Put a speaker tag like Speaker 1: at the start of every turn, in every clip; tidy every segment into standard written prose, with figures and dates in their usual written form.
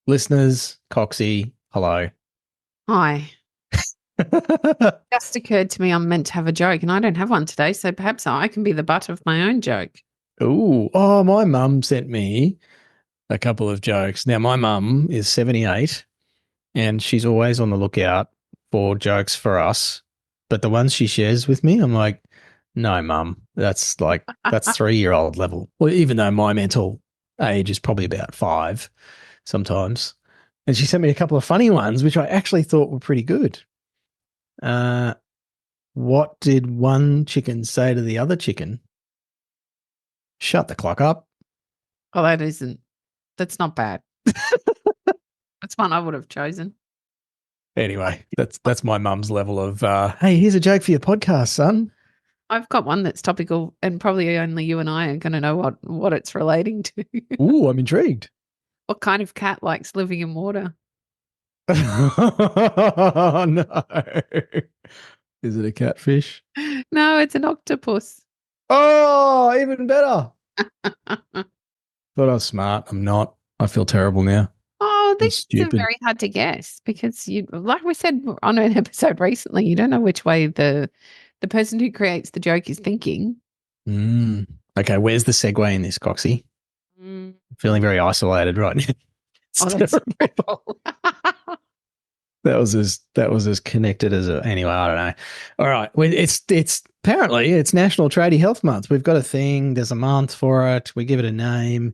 Speaker 1: Listeners, Coxie, hello.
Speaker 2: Hi. Just occurred to me I'm meant to have a joke and I don't have one today, so perhaps I can be the butt of my own joke.
Speaker 1: Ooh, oh, my mum sent me a couple of jokes. Now, my mum is 78 and she's always on the lookout for jokes for us. But the ones she shares with me, I'm like, no, mum, that's 3-year-old level. Well, even though my mental age is probably about 5 sometimes. And she sent me a couple of funny ones, which I actually thought were pretty good. Uh, what did one chicken say to the other chicken? Shut the clock up.
Speaker 2: Oh, that's not bad. That's one I would have chosen.
Speaker 1: Anyway, that's my mum's level of hey, here's a joke for your podcast, son.
Speaker 2: I've got one that's topical and probably only you and I are going to know what it's relating to.
Speaker 1: Ooh, I'm intrigued.
Speaker 2: What kind of cat likes living in water?
Speaker 1: Oh, no. Is it a catfish?
Speaker 2: No, it's an octopus.
Speaker 1: Oh, even better. Thought I was smart. I'm not. I feel terrible now.
Speaker 2: Oh,
Speaker 1: I'm
Speaker 2: these are
Speaker 1: stupid.
Speaker 2: very hard to guess because like we said on an episode recently, you don't know which way the person who creates the joke is thinking.
Speaker 1: Mm. Okay, where's the segue in this, Coxie?
Speaker 2: Mm.
Speaker 1: Feeling very isolated right now.
Speaker 2: Oh,
Speaker 1: It's
Speaker 2: that's
Speaker 1: terrible.
Speaker 2: dreadful.
Speaker 1: That was as connected as anyway. I don't know. All right, well, it's apparently it's National Tradie Health Month. We've got a thing. There's a month for it. We give it a name.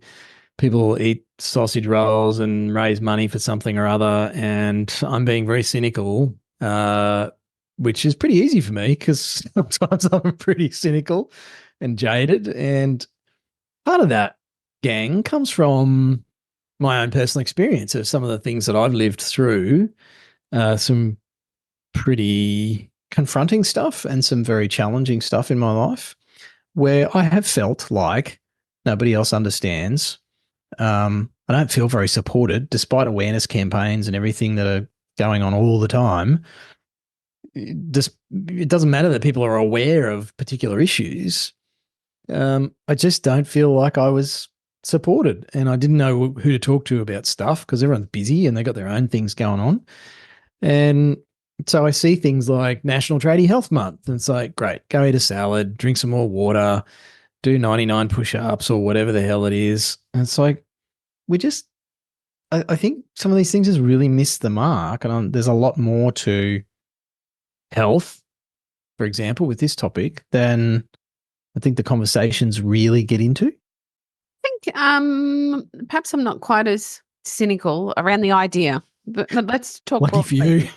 Speaker 1: People eat sausage rolls and raise money for something or other. And I'm being very cynical, which is pretty easy for me because sometimes I'm pretty cynical and jaded. And part of that, gang, comes from my own personal experience of some of the things that I've lived through, some pretty confronting stuff and some very challenging stuff in my life where I have felt like nobody else understands. I don't feel very supported despite awareness campaigns and everything that are going on all the time. It doesn't matter that people are aware of particular issues. I just don't feel like I was supported and I didn't know who to talk to about stuff because everyone's busy and they got their own things going on. And so I see things like National Tradie Health Month. And it's like, great, go eat a salad, drink some more water, do 99 push ups or whatever the hell it is. And it's like, we just, I think some of these things just really miss the mark. And there's a lot more to health, for example, with this topic than I think the conversations really get into.
Speaker 2: Think perhaps I'm not quite as cynical around the idea, but let's talk
Speaker 1: Lucky for
Speaker 2: broadly.
Speaker 1: you.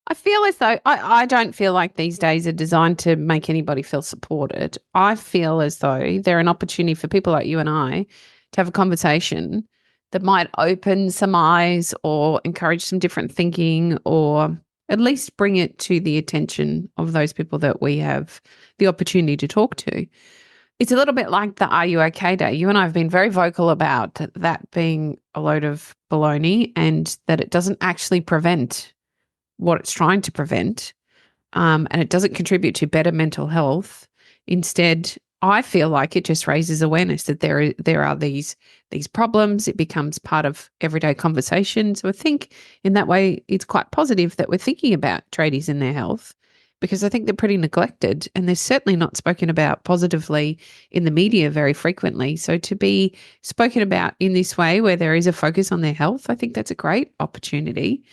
Speaker 2: I feel as though I don't feel like these days are designed to make anybody feel supported. I feel as though they're an opportunity for people like you and I to have a conversation that might open some eyes or encourage some different thinking or at least bring it to the attention of those people that we have the opportunity to talk to. It's a little bit like the Are You OK Day. You and I have been very vocal about that being a load of baloney and that it doesn't actually prevent what it's trying to prevent, and it doesn't contribute to better mental health. Instead, I feel like it just raises awareness that there are these problems. It becomes part of everyday conversation. So I think in that way, it's quite positive that we're thinking about tradies and their health because I think they're pretty neglected and they're certainly not spoken about positively in the media very frequently. So to be spoken about in this way where there is a focus on their health, I think that's a great opportunity.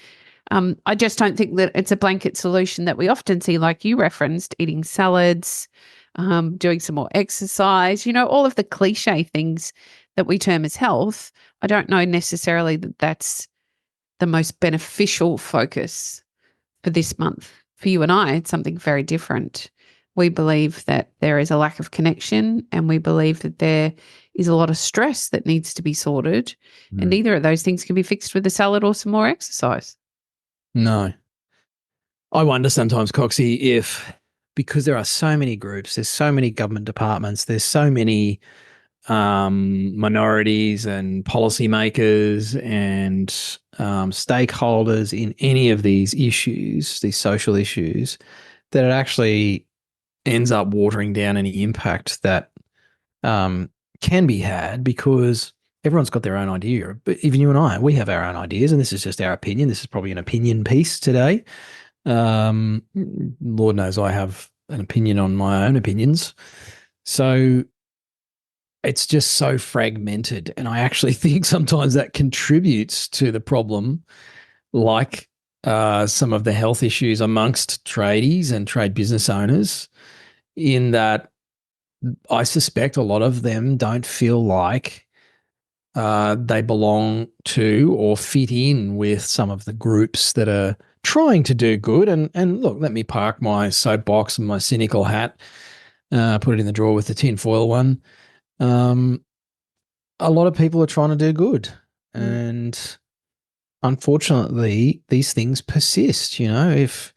Speaker 2: I just don't think that it's a blanket solution that we often see, like you referenced, eating salads, doing some more exercise, all of the cliche things that we term as health. I don't know necessarily that that's the most beneficial focus for this month. For you and I, it's something very different. We believe that there is a lack of connection and we believe that there is a lot of stress that needs to be sorted. And neither of those things can be fixed with a salad or some more exercise.
Speaker 1: No. I wonder sometimes, Coxie, if because there are so many groups, there's so many government departments, there's so many minorities and policymakers and stakeholders in any of these issues, these social issues, that it actually ends up watering down any impact that can be had because everyone's got their own idea. But even you and I, we have our own ideas, and this is just our opinion. This is probably an opinion piece today. Lord knows I have an opinion on my own opinions. So it's just so fragmented. And I actually think sometimes that contributes to the problem, like some of the health issues amongst tradies and trade business owners, in that I suspect a lot of them don't feel like they belong to or fit in with some of the groups that are trying to do good. And look, let me park my soapbox and my cynical hat, put it in the drawer with the tinfoil one. Um, a lot of people are trying to do good, and unfortunately, these things persist. You know, if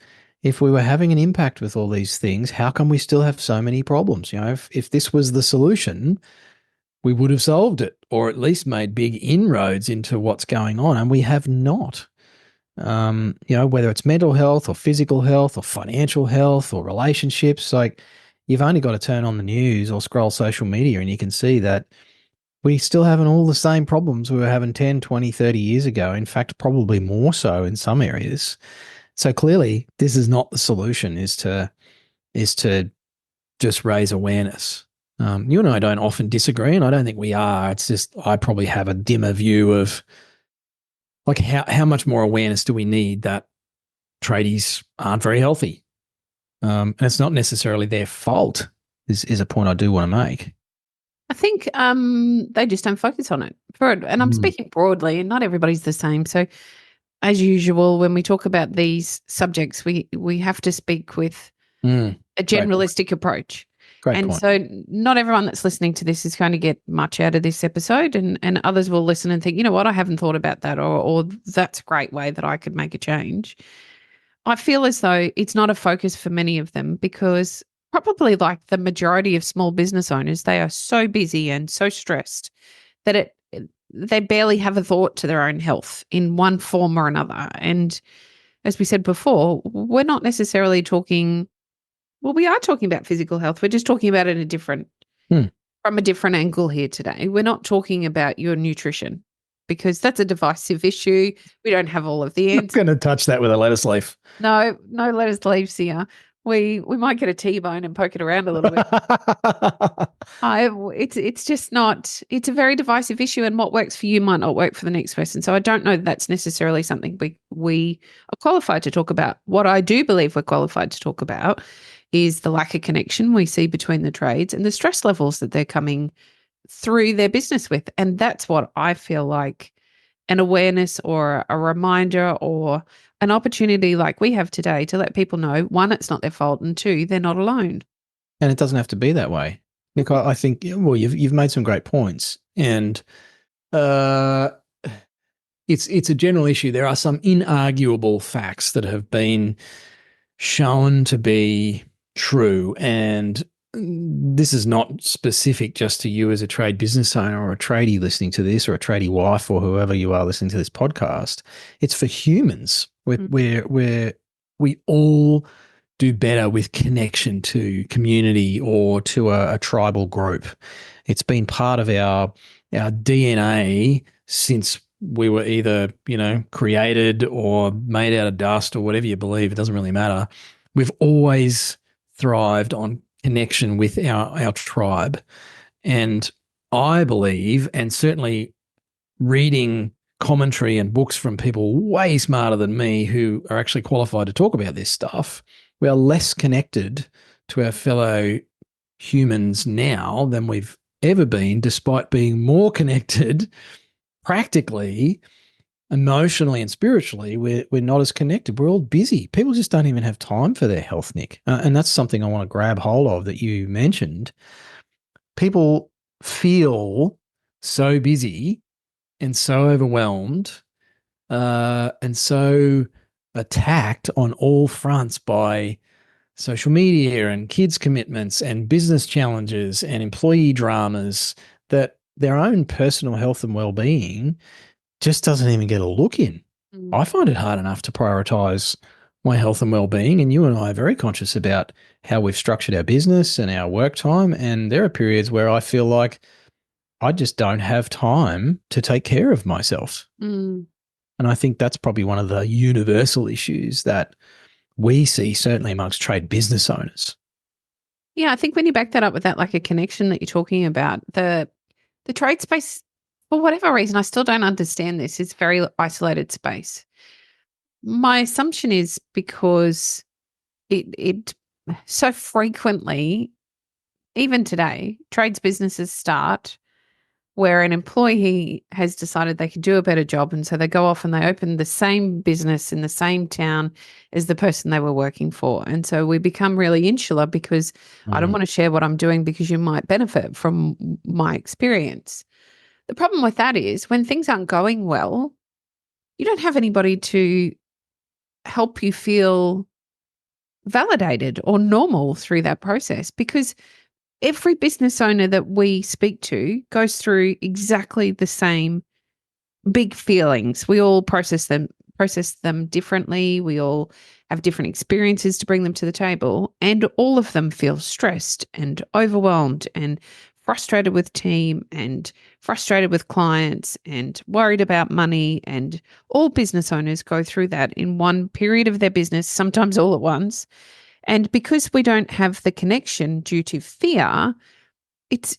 Speaker 1: we were having an impact with all these things, how come we still have so many problems? You know, if this was the solution, we would have solved it, or at least made big inroads into what's going on, and we have not. You know, whether it's mental health or physical health or financial health or relationships, like you've only got to turn on the news or scroll social media and you can see that we still having all the same problems we were having 10, 20, 30 years ago. In fact, probably more so in some areas. So clearly this is not the solution, is to just raise awareness. You and I don't often disagree, and I don't think we are. It's just I probably have a dimmer view of like how much more awareness do we need that tradies aren't very healthy, and it's not necessarily their fault. Is a point I do want to make.
Speaker 2: I think they just don't focus on it. And I'm speaking broadly, and not everybody's the same. So, as usual, when we talk about these subjects, we have to speak with a generalistic approach.
Speaker 1: Great
Speaker 2: and
Speaker 1: point.
Speaker 2: so not everyone that's listening to this is going to get much out of this episode, and others will listen and think, you know what, I haven't thought about that, or that's a great way that I could make a change. I feel as though it's not a focus for many of them because probably like the majority of small business owners, they are so busy and so stressed that they barely have a thought to their own health in one form or another. And as we said before, we're not necessarily talking, well, we are talking about physical health. We're just talking about it from a different angle here today. We're not talking about your nutrition because that's a divisive issue. We don't have all of the answers.
Speaker 1: I'm going to touch that with a lettuce leaf.
Speaker 2: No lettuce leaves here. We might get a T-bone and poke it around a little bit. It's just not. It's a very divisive issue, and what works for you might not work for the next person. So I don't know that that's necessarily something we are qualified to talk about. What I do believe we're qualified to talk about is the lack of connection we see between the trades and the stress levels that they're coming through their business with, and that's what I feel like an awareness or a reminder or an opportunity like we have today to let people know, one, it's not their fault, and two, they're not alone.
Speaker 1: And it doesn't have to be that way. Nick, I think, well, you've made some great points, and it's a general issue. There are some inarguable facts that have been shown to be true, and this is not specific just to you as a trade business owner or a tradie listening to this, or a tradie wife, or whoever you are listening to this podcast. It's for humans. We all do better with connection to community or to a tribal group. It's been part of our DNA since we were either, created or made out of dust or whatever you believe. It doesn't really matter. We've always thrived on connection with our tribe. And I believe, and certainly reading commentary and books from people way smarter than me who are actually qualified to talk about this stuff, we are less connected to our fellow humans now than we've ever been, despite being more connected practically, emotionally and spiritually. We're not as connected. We're all busy. People just don't even have time for their health, Nick. And that's something I want to grab hold of that you mentioned. People feel so busy and so overwhelmed and so attacked on all fronts by social media and kids' commitments and business challenges and employee dramas that their own personal health and well-being just doesn't even get a look in. I find it hard enough to prioritize my health and well-being, and you and I are very conscious about how we've structured our business and our work time, and there are periods where I feel like I just don't have time to take care of myself.
Speaker 2: Mm.
Speaker 1: And I think that's probably one of the universal issues that we see, certainly amongst trade business owners.
Speaker 2: Yeah, I think when you back that up with that, like a connection that you're talking about, the trade space, for whatever reason, I still don't understand this. It's very isolated space. My assumption is because it so frequently, even today, trades businesses start where an employee has decided they could do a better job. And so they go off and they open the same business in the same town as the person they were working for. And so we become really insular because I don't
Speaker 1: Mm.
Speaker 2: want to share what I'm doing because you might benefit from my experience. The problem with that is when things aren't going well, you don't have anybody to help you feel validated or normal through that process because every business owner that we speak to goes through exactly the same big feelings. We all process them differently. We all have different experiences to bring them to the table, and all of them feel stressed and overwhelmed and frustrated with team and frustrated with clients and worried about money, and all business owners go through that in one period of their business, sometimes all at once. And because we don't have the connection due to fear, it's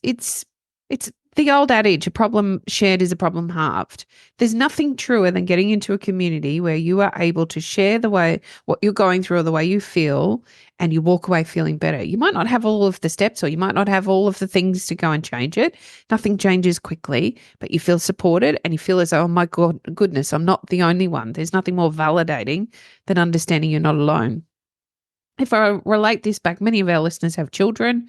Speaker 2: the old adage, a problem shared is a problem halved. There's nothing truer than getting into a community where you are able to share the way what you're going through or the way you feel, and you walk away feeling better. You might not have all of the steps or you might not have all of the things to go and change it. Nothing changes quickly, but you feel supported and you feel as though, oh my God, goodness, I'm not the only one. There's nothing more validating than understanding you're not alone. If I relate this back, many of our listeners have children,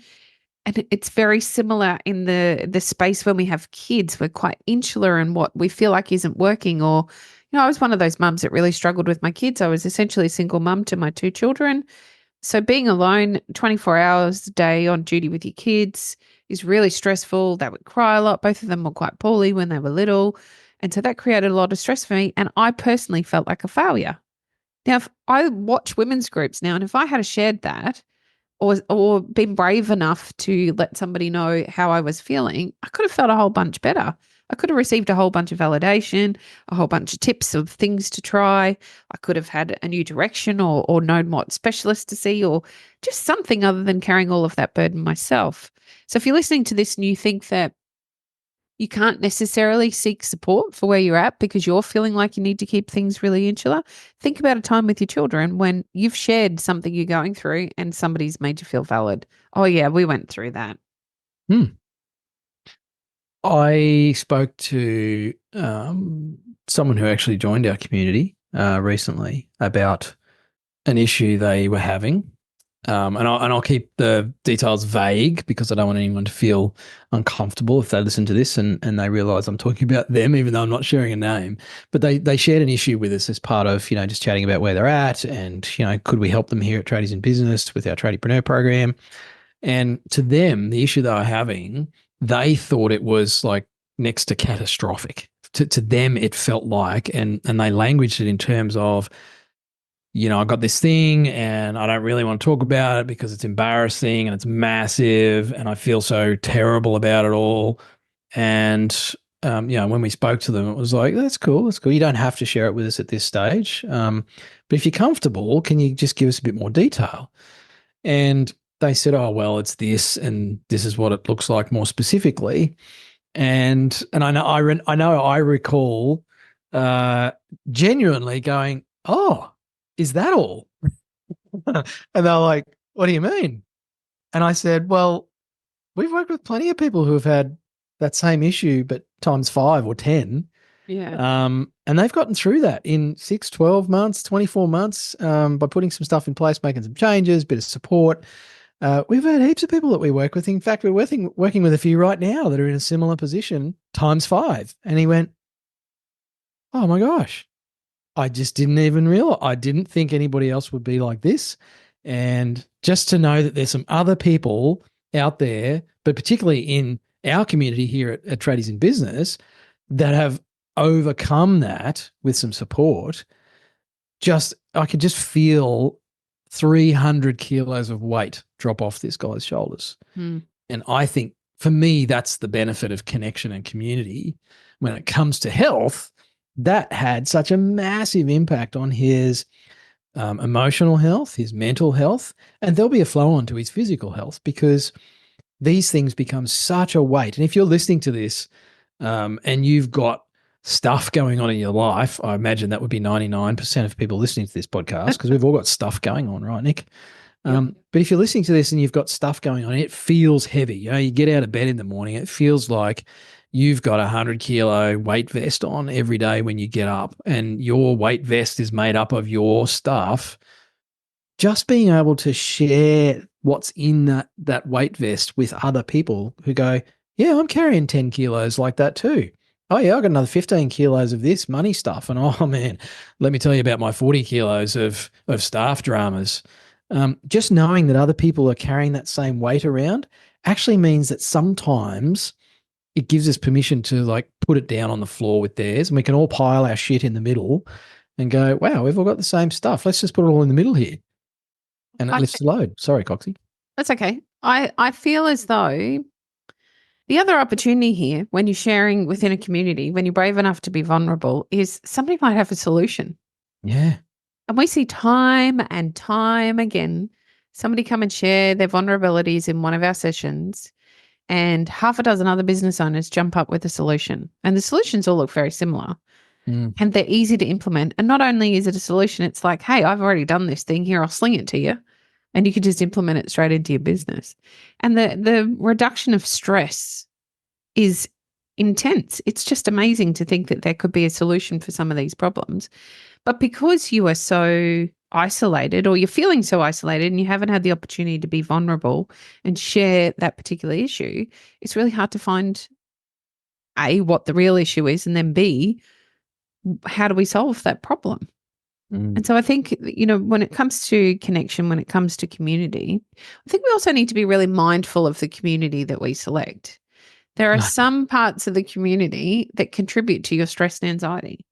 Speaker 2: and it's very similar in the space when we have kids. We're quite insular in what we feel like isn't working. Or, I was one of those mums that really struggled with my kids. I was essentially a single mum to my two children. So being alone 24 hours a day on duty with your kids is really stressful. They would cry a lot. Both of them were quite poorly when they were little. And so that created a lot of stress for me. And I personally felt like a failure. Now, if I watch women's groups now, and if I had shared that, or been brave enough to let somebody know how I was feeling, I could have felt a whole bunch better. I could have received a whole bunch of validation, a whole bunch of tips of things to try. I could have had a new direction or known what specialist to see or just something other than carrying all of that burden myself. So if you're listening to this and you think that you can't necessarily seek support for where you're at because you're feeling like you need to keep things really insular, think about a time with your children when you've shared something you're going through and somebody's made you feel valid. Oh, yeah, we went through that.
Speaker 1: Hmm. I spoke to someone who actually joined our community recently about an issue they were having. And I'll keep the details vague because I don't want anyone to feel uncomfortable if they listen to this and they realize I'm talking about them, even though I'm not sharing a name. But they shared an issue with us as part of, just chatting about where they're at and, could we help them here at Tradies in Business with our Tradiepreneur program. And to them, the issue they were having, they thought it was like next to catastrophic. To them, it felt like, and they languaged it in terms of, I got this thing and I don't really want to talk about it because it's embarrassing and it's massive and I feel so terrible about it all. And, when we spoke to them, it was like, that's cool. That's cool. You don't have to share it with us at this stage. But if you're comfortable, can you just give us a bit more detail? And they said, oh, well, it's this and this is what it looks like more specifically. And I recall genuinely going, oh, is that all? And they're like, what do you mean? And I said, well, we've worked with plenty of people who have had that same issue, but times 5 or 10.
Speaker 2: Yeah.
Speaker 1: And they've gotten through that in 6, 12 months, 24 months by putting some stuff in place, making some changes, bit of support. We've had heaps of people that we work with. In fact, we're working with a few right now that are in a similar position times 5. And he went, oh my gosh, I just didn't even realize. I didn't think anybody else would be like this. And just to know that there's some other people out there, but particularly in our community here at Tradies in Business, that have overcome that with some support, I could just feel 300 kilos of weight drop off this guy's shoulders.
Speaker 2: Hmm.
Speaker 1: And I think for me, that's the benefit of connection and community. When it comes to health, that had such a massive impact on his emotional health, his mental health, and there'll be a flow on to his physical health because these things become such a weight. And if you're listening to this and you've got stuff going on in your life, I imagine that would be 99% of people listening to this podcast because we've all got stuff going on, right, Nick? But if you're listening to this and you've got stuff going on, it feels heavy. You know, you get out of bed in the morning, it feels like you've got 100 kilo weight vest on every day when you get up, and your weight vest is made up of your stuff. Just being able to share what's in that weight vest with other people who go, yeah, I'm carrying 10 kilos like that too. Oh yeah, I got another 15 kilos of this money stuff. And oh man, let me tell you about my 40 kilos of staff dramas. Just knowing that other people are carrying that same weight around actually means that sometimes it gives us permission to like put it down on the floor with theirs, and we can all pile our shit in the middle and go, wow, we've all got the same stuff. Let's just put it all in the middle here. And it lifts the load. Sorry, Coxie.
Speaker 2: That's okay. I feel as though the other opportunity here when you're sharing within a community, when you're brave enough to be vulnerable, is somebody might have a solution.
Speaker 1: Yeah.
Speaker 2: And we see time and time again, somebody come and share their vulnerabilities in one of our sessions, and half a dozen other business owners jump up with a solution. And the solutions all look very similar. And they're easy to implement. And not only is it a solution, it's like, hey, I've already done this thing here. I'll sling it to you. And you can just implement it straight into your business. And the reduction of stress is intense. It's just amazing to think that there could be a solution for some of these problems. But because you are so isolated, or you're feeling so isolated, and you haven't had the opportunity to be vulnerable and share that particular issue, it's really hard to find A, what the real issue is, and then B, how do we solve that problem? And so I think, you know, when it comes to connection, when it comes to community, I think we also need to be really mindful of the community that we select. There are some parts of the community that contribute to your stress and anxiety.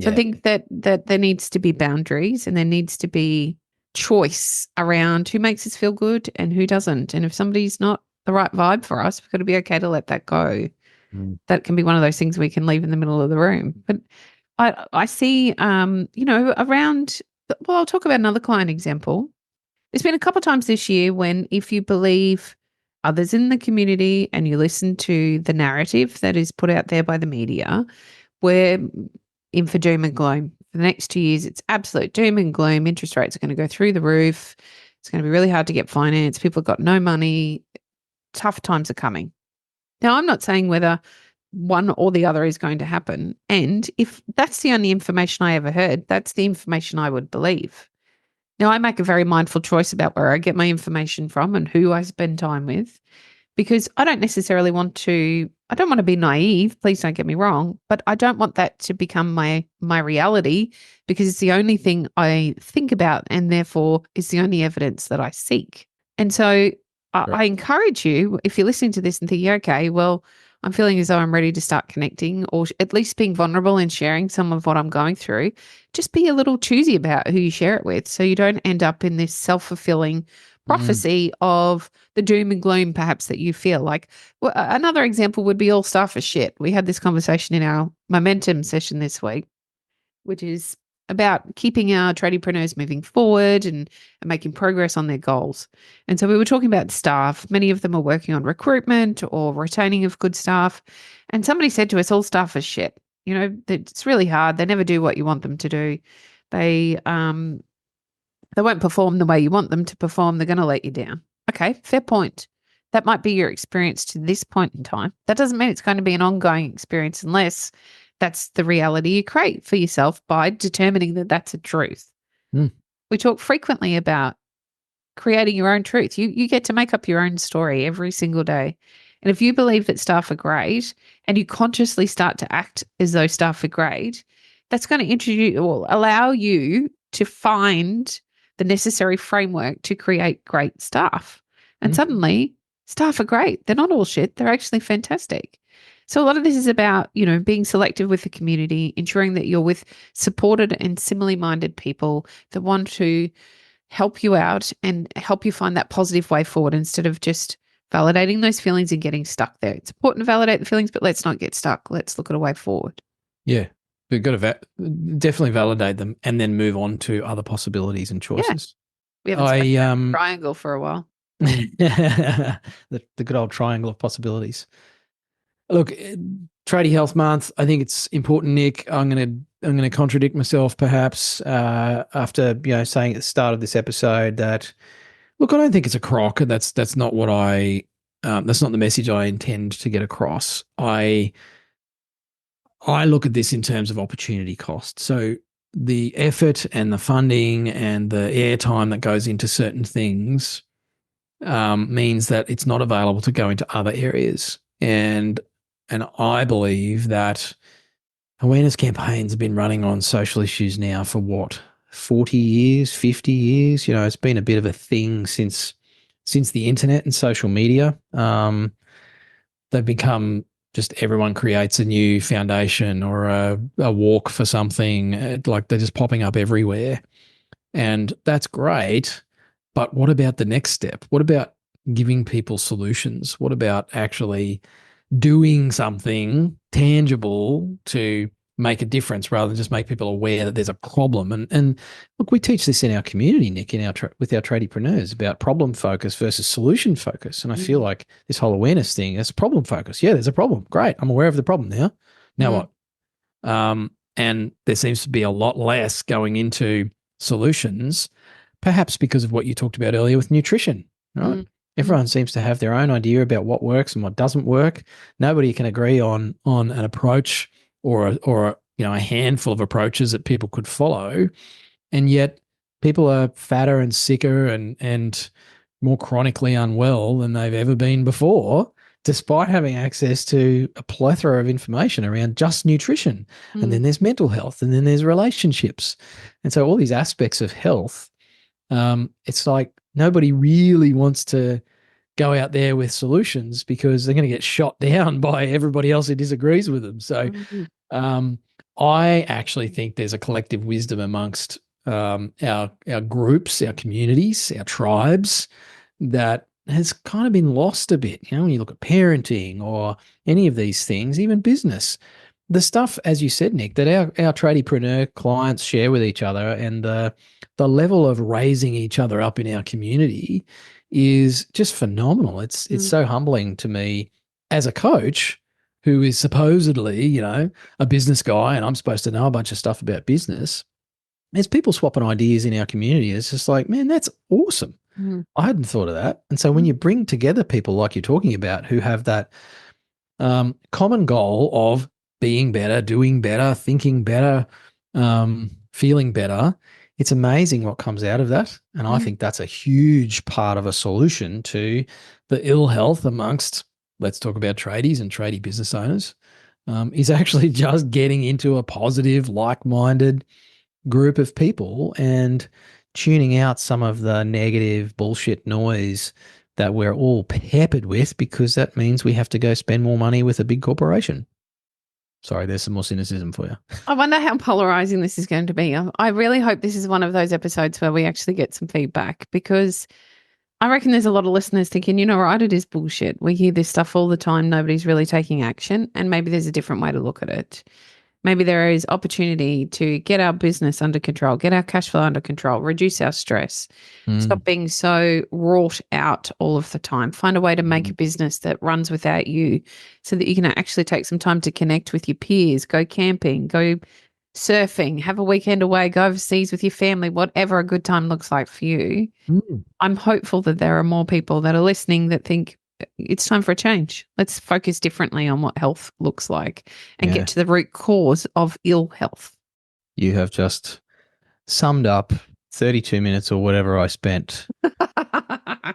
Speaker 2: So I think that there needs to be boundaries, and there needs to be choice around who makes us feel good and who doesn't. And if somebody's not the right vibe for us, we've got to be okay to let that go. That can be one of those things we can leave in the middle of the room. But I see, you know, around, well, I'll talk about another client example. There's been a couple of times this year when, if you believe others in the community and you listen to the narrative that is put out there by the media, we're in for doom and gloom. For the next 2 years, it's absolute doom and gloom. Interest rates are going to go through the roof. It's going to be really hard to get finance. People have got no money. Tough times are coming. Now, I'm not saying whether one or the other is going to happen. And if that's the only information I ever heard, that's the information I would believe. Now, I make a very mindful choice about where I get my information from and who I spend time with, because I don't necessarily want to, I don't want to be naive, please don't get me wrong, but I don't want that to become my reality, because it's the only thing I think about, and therefore is the only evidence that I seek. And so I encourage you, if you're listening to this and thinking, okay, well, I'm feeling as though I'm ready to start connecting, or at least being vulnerable and sharing some of what I'm going through, just be a little choosy about who you share it with, so you don't end up in this self-fulfilling prophecy of the doom and gloom perhaps that you feel. Like, well, another example would be all staff are shit. We had this conversation in our momentum session this week, which is about keeping our tradiepreneurs moving forward and making progress on their goals. And so we were talking about staff. Many of them are working on recruitment or retaining of good staff. And somebody said to us, all staff are shit. You know, it's really hard. They never do what you want them to do. They won't perform the way you want them to perform. They're going to let you down. Okay, fair point. That might be your experience to this point in time. That doesn't mean it's going to be an ongoing experience unless that's the reality you create for yourself by determining that that's a truth. We talk frequently about creating your own truth. You get to make up your own story every single day. And if you believe that staff are great and you consciously start to act as though staff are great, that's going to introduce or allow you to find the necessary framework to create great staff. And suddenly staff are great. They're not all shit. They're actually fantastic. So a lot of this is about, you know, being selective with the community, ensuring that you're with supported and similarly minded people that want to help you out and help you find that positive way forward, instead of just validating those feelings and getting stuck there. It's important to validate the feelings, but let's not get stuck. Let's look at a way forward.
Speaker 1: Yeah. We've got to definitely validate them and then move on to other possibilities and choices.
Speaker 2: We haven't spoken about the triangle for a while.
Speaker 1: the good old triangle of possibilities. Look, Tradie Health Month. I think it's important, Nick. I'm gonna contradict myself, perhaps, after saying at the start of this episode that, look, I don't think it's a crock. That's not what that's not the message I intend to get across. I look at this in terms of opportunity cost. So the effort and the funding and the airtime that goes into certain things means that it's not available to go into other areas. And I believe that awareness campaigns have been running on social issues now for what, 40 years, 50 years? It's been a bit of a thing since the internet and social media. They've become just everyone creates a new foundation or a walk for something. Like they're just popping up everywhere. And that's great. But what about the next step? What about giving people solutions? What about actually doing something tangible to make a difference rather than just make people aware that there's a problem? And look, we teach this in our community, Nick, with our tradiepreneurs about problem focus versus solution focus. And I feel like this whole awareness thing, it's problem focus. Yeah, there's a problem. Great. I'm aware of the problem now. Now what? And there seems to be a lot less going into solutions, perhaps because of what you talked about earlier with nutrition, right? Everyone seems to have their own idea about what works and what doesn't work. Nobody can agree on an approach or a handful of approaches that people could follow, and yet people are fatter and sicker and more chronically unwell than they've ever been before, despite having access to a plethora of information around just nutrition. And then there's mental health, and then there's relationships, and so all these aspects of health. It's like nobody really wants to go out there with solutions because they're going to get shot down by everybody else who disagrees with them. So I actually think there's a collective wisdom amongst our groups, our communities, our tribes that has kind of been lost a bit. When you look at parenting or any of these things, even business, the stuff, as you said, Nick, that our tradiepreneur clients share with each other, and the level of raising each other up in our community is just phenomenal. It's so humbling to me as a coach who is supposedly, a business guy, and I'm supposed to know a bunch of stuff about business. There's people swapping ideas in our community. It's just like, man, that's awesome. I hadn't thought of that. And so when you bring together people like you're talking about who have that common goal of being better, doing better, thinking better, feeling better, it's amazing what comes out of that. And I think that's a huge part of a solution to the ill health amongst, let's talk about tradies and tradie business owners, is actually just getting into a positive, like-minded group of people and tuning out some of the negative bullshit noise that we're all peppered with, because that means we have to go spend more money with a big corporation. Sorry, there's some more cynicism for you.
Speaker 2: I wonder how polarizing this is going to be. I really hope this is one of those episodes where we actually get some feedback, because I reckon there's a lot of listeners thinking, right, it is bullshit. We hear this stuff all the time. Nobody's really taking action. And maybe there's a different way to look at it. Maybe there is opportunity to get our business under control, get our cash flow under control, reduce our stress, stop being so wrought out all of the time, find a way to make a business that runs without you so that you can actually take some time to connect with your peers, go camping, go surfing, have a weekend away, go overseas with your family, whatever a good time looks like for you. I'm hopeful that there are more people that are listening that think, it's time for a change. Let's focus differently on what health looks like and get to the root cause of ill health.
Speaker 1: You have just summed up 32 minutes or whatever I spent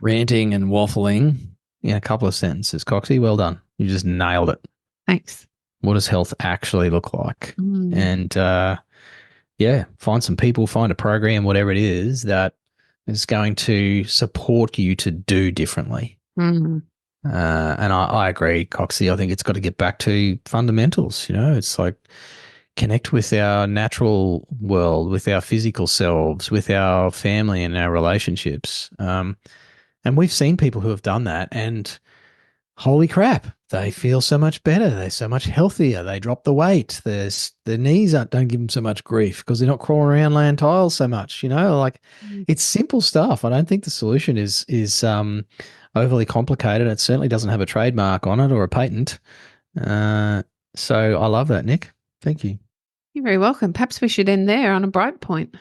Speaker 1: ranting and waffling in a couple of sentences. Coxie, well done. You just nailed it.
Speaker 2: Thanks.
Speaker 1: What does health actually look like? And find some people, find a program, whatever it is that is going to support you to do differently. And I agree, Coxie. I think it's got to get back to fundamentals. It's like connect with our natural world, with our physical selves, with our family and our relationships. And we've seen people who have done that, and holy crap, they feel so much better. They're so much healthier. They drop the weight. Their knees don't give them so much grief because they're not crawling around laying tiles so much. Like
Speaker 2: Mm.
Speaker 1: it's simple stuff. I don't think the solution is overly complicated. It certainly doesn't have a trademark on it or a patent. Uh, so I love that, Nick. Thank you.
Speaker 2: You're very welcome. Perhaps we should end there on a bright point.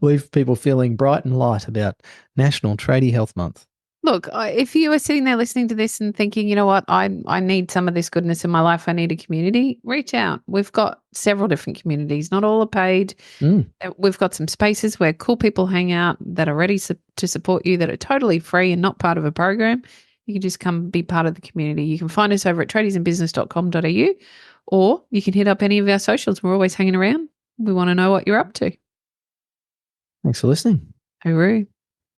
Speaker 1: Leave people feeling bright and light about National Tradie Health Month.
Speaker 2: Look, if you are sitting there listening to this and thinking, you know what, I need some of this goodness in my life, I need a community, reach out. We've got several different communities. Not all are paid.
Speaker 1: Mm.
Speaker 2: We've got some spaces where cool people hang out that are ready to support you, that are totally free and not part of a program. You can just come be part of the community. You can find us over at tradiesandbusiness.com.au, or you can hit up any of our socials. We're always hanging around. We want to know what you're up to.
Speaker 1: Thanks for listening.
Speaker 2: Hooroo.